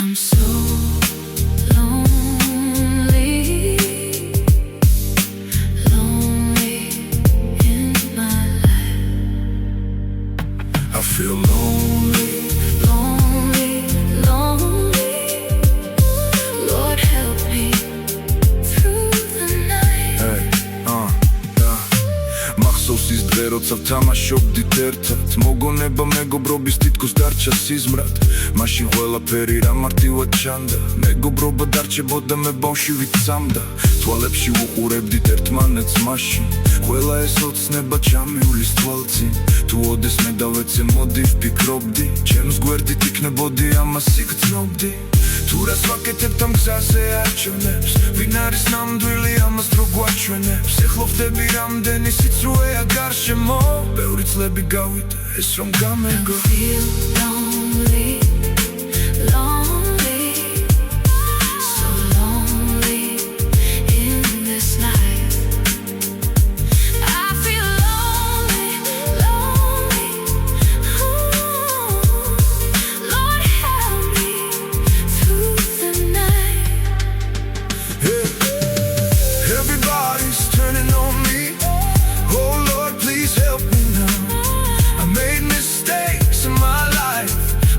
I'm so lonely, lonely in my life. I feel lonely, Lonely, lonely. Lord help me through the night. hey, მახსოვს ის დღე, როცა ვთამაშობდით ერთად, მოგონება მეგობრობის თითქოს დარჩა სიზმრად. მაშინ ყველაფერი რა მარტივად ჩანდა, მეგობრობა დარჩებოდა, მე ბავში ვიცამდა. თვალებში უყურებდით ერთმანეთს მაშინ, ყველა ეს ოცნება ჩამივლის თვალწინ. თუ ოდეს მე დავეცე მოდი ვფიქრობდი, ჩემს გვერდით იქნებოდი, ამას იგრძნობდი. თუ რას ვაკეთებთ ამ გზაზე არჩევნებს, ვინ არის ნამდვილი, ამას დრო გვაჩვენებს. ეხლა ვხდები რამდენი სიცრუეა გარშემო, ბევრი წლები გავიდა ეს რომ გამეგო. Feel lonely, lonely, so lonely in this life. I feel lonely, lonely. Ooh, Lord help me through the night. Everybody's turning on me. Oh Lord, please help me now. I made mistakes in my life.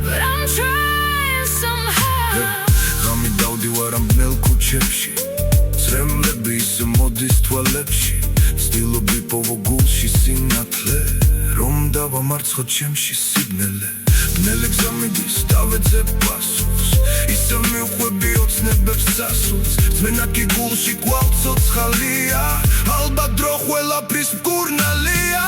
But I'm trying somehow. Gami davdi varam bnel kuchepshi, zremlebi isem modis tvalebshi. Stilobi povo gulshi sinatle, rom dava martskhot chemshi signele. Bnele gzamidis davedze pasus, isem miukhvebi otsnebebs tsasus. Dzmenaki gulshi kval tsotsxalia, alba dro ყველაფრის მკურნალია.